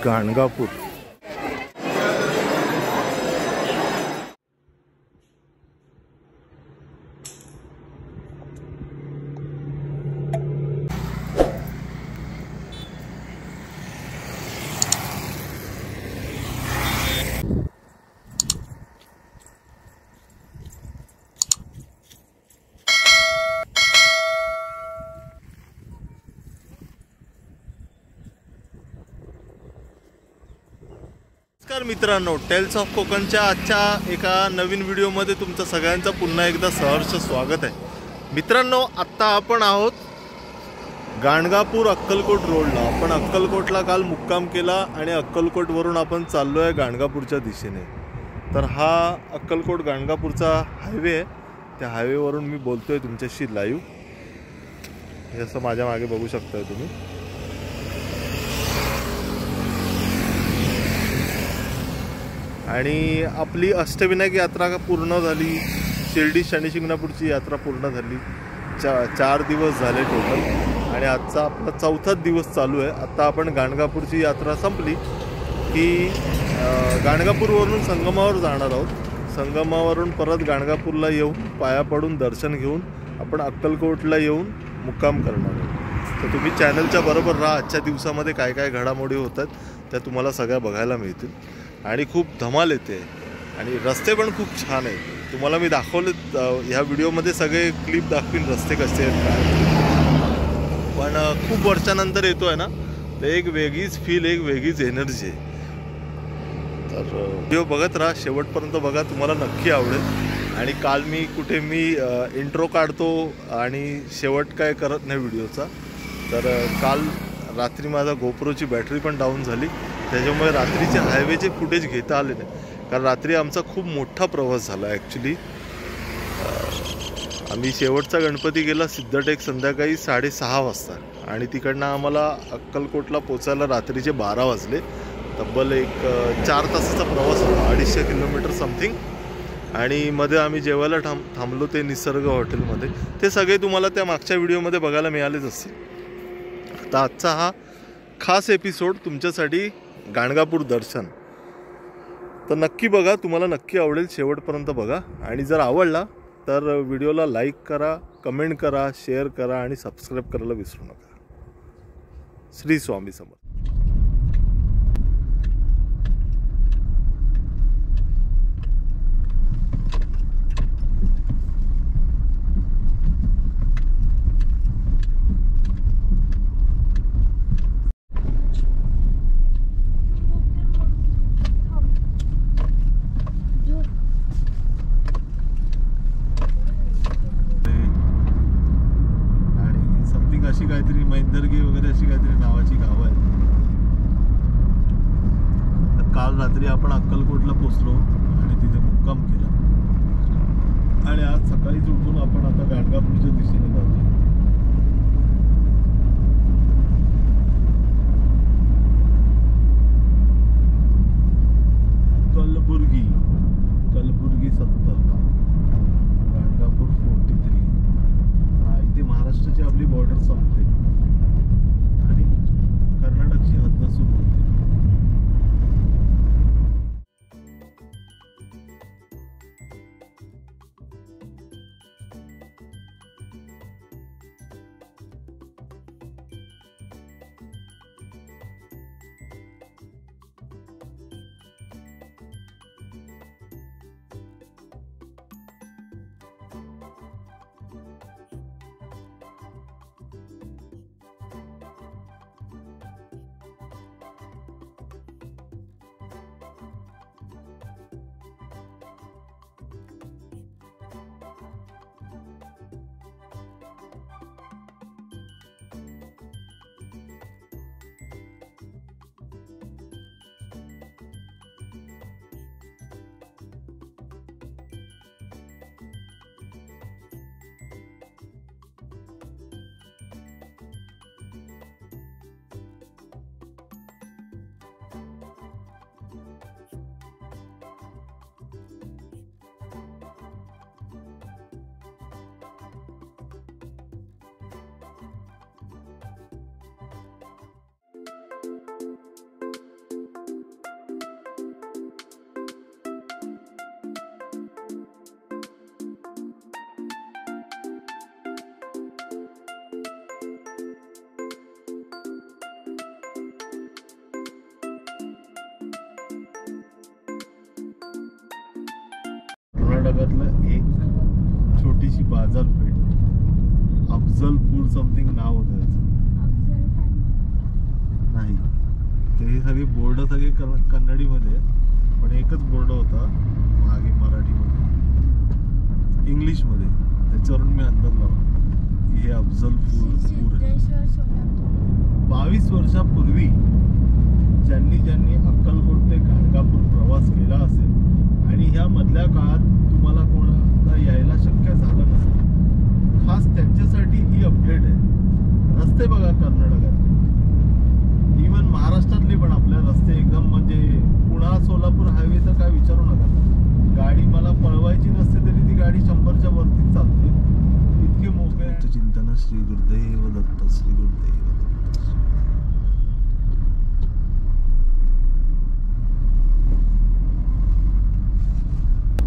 गाणगापूर। नमस्कार मित्रांनो, tails of कोकणच्या आजच्या एका नवीन व्हिडिओमध्ये तुमचं सगळ्यांचं पुन्हा एकदा सहर्ष स्वागत आहे। मित्रांनो, आत्ता आपण आहोत गाणगापूर अक्कलकोट रोडला। आपण अक्कलकोटला काल मुक्काम केला आणि अक्कलकोटवरून आपण चाललो आहे गाणगापूरच्या दिशेने। तर हा अक्कलकोट गाणगापूरचा हायवे आहे। त्या हायवेवरून मी बोलतोय तुमच्याशी लाईव्ह। हे असं माझ्या मागे बघू शकताय तुम्ही। आणि आपली अष्टविनायक यात्रा पूर्ण झाली, शिर्डी शनी शिंगणापूरची यात्रा पूर्ण झाली। 4 दिवस झाले टोटल आणि आजचा आपला 4थाच दिवस चालू आहे। आता आपण गाणगापूरची यात्रा संपली की गाणगापूरवरून संगमावर जाणार आहोत। संगमावरून परत गाणगापूरला येऊन पाया पडून दर्शन घेऊन आपण अक्कलकोटला येऊन मुक्काम करणार आहोत। तर तुम्ही चॅनलच्या बरोबर राहा। आजच्या दिवसामध्ये काय काय घडामोडी होतात त्या तुम्हाला सगळ्या बघायला मिळतील आणि खूप धमाल येते आणि रस्ते पण खूप छान आहेत। तुम्हाला मी दाखवले ह्या व्हिडिओमध्ये सगळे क्लिप दाखवीन रस्ते कसे आहेत काय। पण खूप वर्षानंतर येतोय ना, तर एक वेगळीच फील, एक वेगळीच एनर्जी आहे। तर व्हिडिओ बघत राहा, शेवटपर्यंत बघा, तुम्हाला नक्की आवडेल। आणि काल मी इंट्रो काढतो आणि शेवट काय करत नाही व्हिडिओचा। तर काल रात्री माझा गोप्रोची बॅटरी पण डाऊन झाली, त्याच्यामुळे रात्रीचे हायवेचे फुटेज घेता आले नाही। कारण रात्री आमचा खूप मोठा प्रवास झाला ॲक्च्युली। आम्ही शेवटचा गणपती गेला सिद्धटेक संध्याकाळी 6:30 वाजता आणि तिकडनं आम्हाला अक्कलकोटला पोचायला रात्रीचे 12 वाजले। तब्बल एक 4 तासाचा प्रवास होता, 250 किलोमीटर समथिंग। आणि मध्ये आम्ही जेवायला थांबलो ते निसर्ग हॉटेलमध्ये। ते सगळे तुम्हाला त्या मागच्या व्हिडिओमध्ये बघायला मिळालेच असतील। आता आजचा हा खास एपिसोड तुमच्यासाठी गाणगापूर दर्शन। तर नक्की बघा, तुम्हाला नक्की आवडेल, शेवटपर्यंत बघा। आणि जर आवडला तर व्हिडिओला लाईक करा, कमेंट करा, शेअर करा आणि सबस्क्राईब करायला विसरू नका। श्री स्वामी समर्थ। अशी काहीतरी मैंदर्गी वगैरे अशी काहीतरी नावाची गाव आहे। तर काल रात्री आपण अक्कलकोटला पोचलो आणि तिथे मुक्काम केला आणि आज सकाळीच उठून आपण आता गाणगापूरच्या दिशेने जातो। कलबुर्गी 70, गाणगापूर 43। इथे महाराष्ट्राची आपली बॉर्डर संपते आणि कर्नाटकची हद्द सुरू होते। कर्नाटकातलं एक छोटीशी बाजारपेठ, अफजलपूर समथिंग नाव होतं त्याचं. नाही, ते सगळे बोर्ड सगळे कन्नडीमध्ये, पण एकच बोर्ड होता मागे मराठीमध्ये, इंग्लिशमध्ये. त्याच्यावरून मी अंदाज लावला की हे अफजलपूर आहे. 22 वर्षापूर्वी ज्यांनी अक्कलकोट ते गाणगापूर प्रवास केला असेल आणि ह्या मधल्या काळात तुम्हाला कोणाला यायला शक्य झालं नसेल, खास त्यांच्यासाठी ही अपडेट आहे. रस्ते बघा कर्नाटकातले, इवन महाराष्ट्रातले पण आपल्या रस्ते एकदम म्हणजे पुणा सोलापूर हायवे तर काय विचारू नका. गाडी मला पळवायची नसते तरी ती गाडी 100च्या वरतीच चालते, इतके मोकळे. चिंतन श्री गुरुदेव दत्त, श्री गुरुदेव दत्त.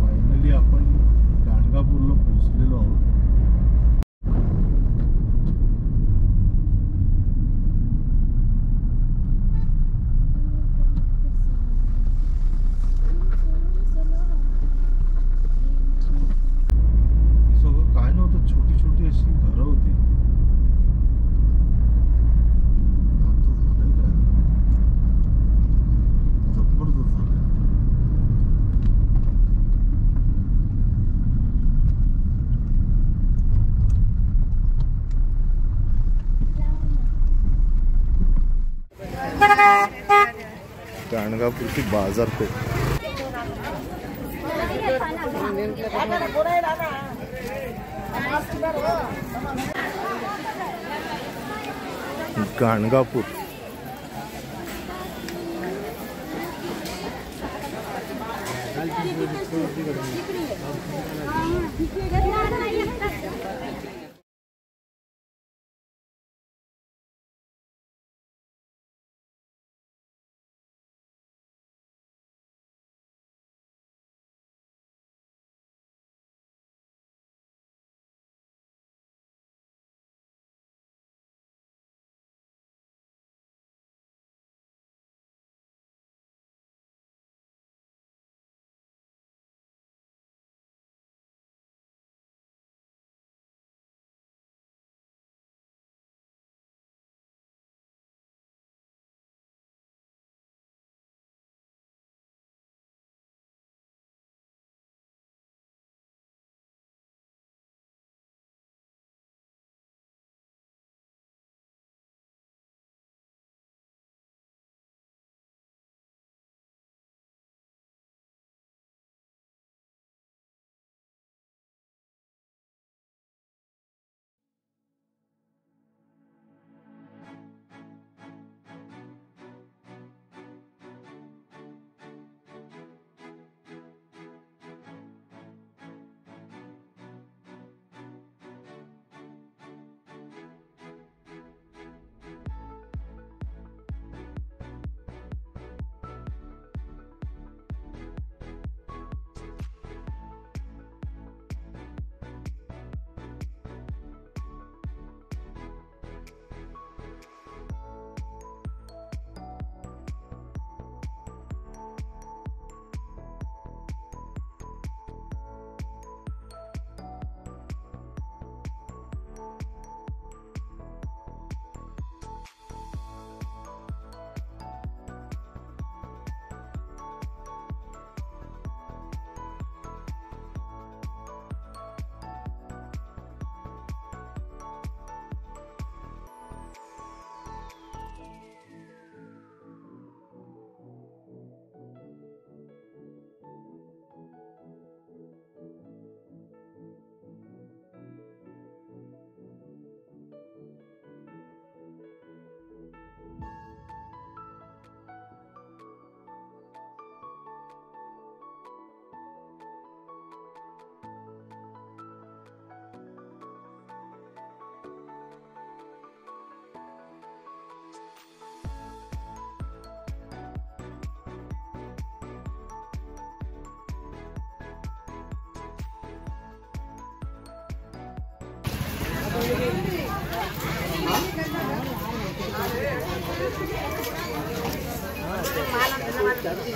फायनली आपण गाणगापूरला पोहोचलेलो आहोत. छोटी छोटी अशी घरं होती. आता झालंय काय, जबरदस्त झालंय. गाणगापूरची बाजारपेठ. गाणगापूर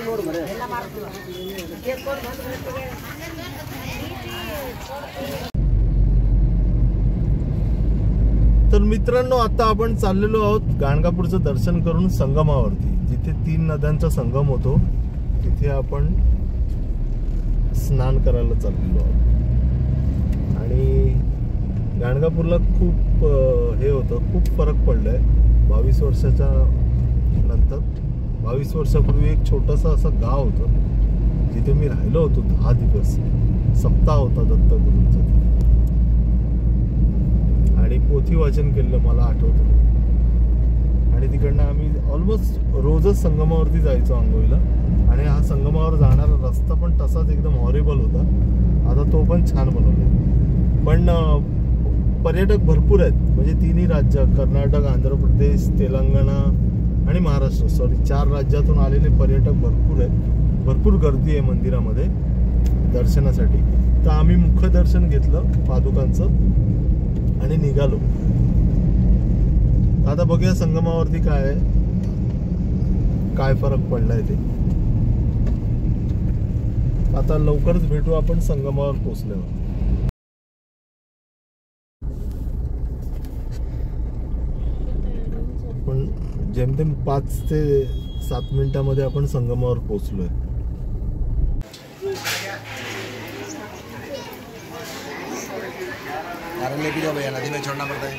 ನೋಡು ಮರೆ तर मित्रांनो, आता आपण चाललेलो आहोत गाणगापूरचं दर्शन करून संगमावरती, जिथे 3 नद्यांचा संगम होतो. तिथे आपण स्नान करायला चाललेलो आहोत. आणि गाणगापूरला खूप हे होतं, खूप फरक पडलाय 22 वर्षाच्या नंतर. 22 वर्षापूर्वी एक छोटंसं असं गाव होतं जिथे मी राहिलो होतो 10 दिवस. सप्ताह होता दत्तगुरूंचा आणि पोथी वाचन केलं मला आठवतं. आणि तिकडनं आम्ही ऑलमोस्ट रोजच संगमावरती जायचो आंघोळीला. आणि हा संगमावर जाणारा रस्ता पण तसाच एकदम हॉरिबल होता. आता तो पण छान बनवला. पण पर्यटक भरपूर आहेत, म्हणजे 3ही राज्य, कर्नाटक, आंध्र प्रदेश, तेलंगणा आणि महाराष्ट्र, 4 राज्यातून आलेले पर्यटक भरपूर आहेत. भरपूर गर्दी आहे मंदिरामध्ये दर्शनासाठी. तर आम्ही मुख्य दर्शन घेतलं पादुकांचं आणि निघालो. आता बघूया संगमावरती काय फरक पडलाय ते. आता लवकरच भेटू आपण संगमावर पोहोचल्यावर. पण जेमतेम 5 ते 7 मिनिटांमध्ये आपण संगमावर पोहोचलोय. लेके जाओ भैया, नदी में छोड़ना पड़ता है.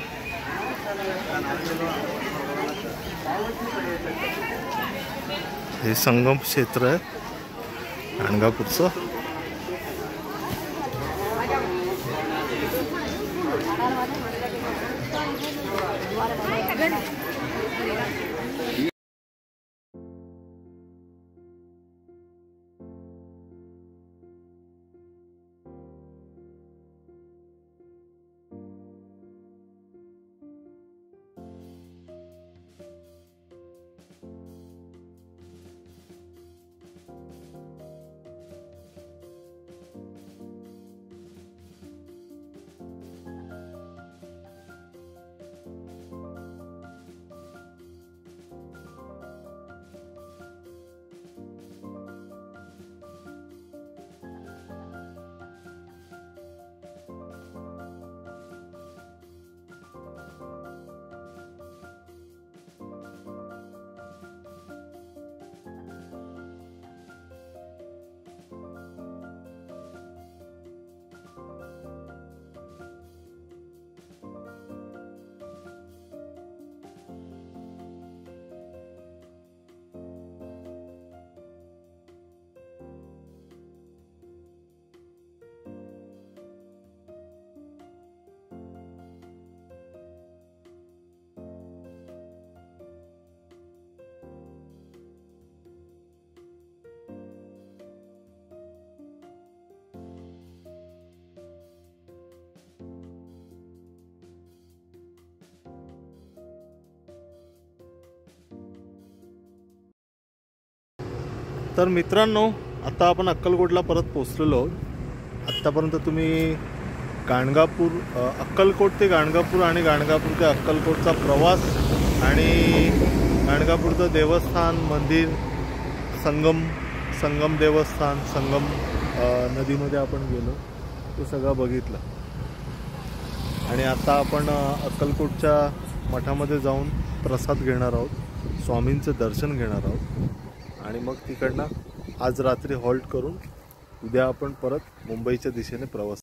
हे संगम क्षेत्र आहे गाणगापूरचं. तर मित्रांनो, आता आपण अक्कलकोटला परत पोहोचलेलो आहोत. आत्तापर्यंत तुम्ही गाणगापूर, अक्कलकोट ते गाणगापूर आणि गाणगापूर ते अक्कलकोटचा प्रवास आणि गाणगापूरचं देवस्थान, मंदिर, संगम देवस्थान, संगम नदीमध्ये आपण गेलो, ते सगळं बघितलं. आणि आता आपण अक्कलकोटच्या मठामध्ये जाऊन प्रसाद घेणार आहोत, स्वामींचं दर्शन घेणार आहोत. आणि मग तिकडनं आज रात्री हॉल्ट करून उद्या आपण परत मुंबईच्या दिशेने प्रवास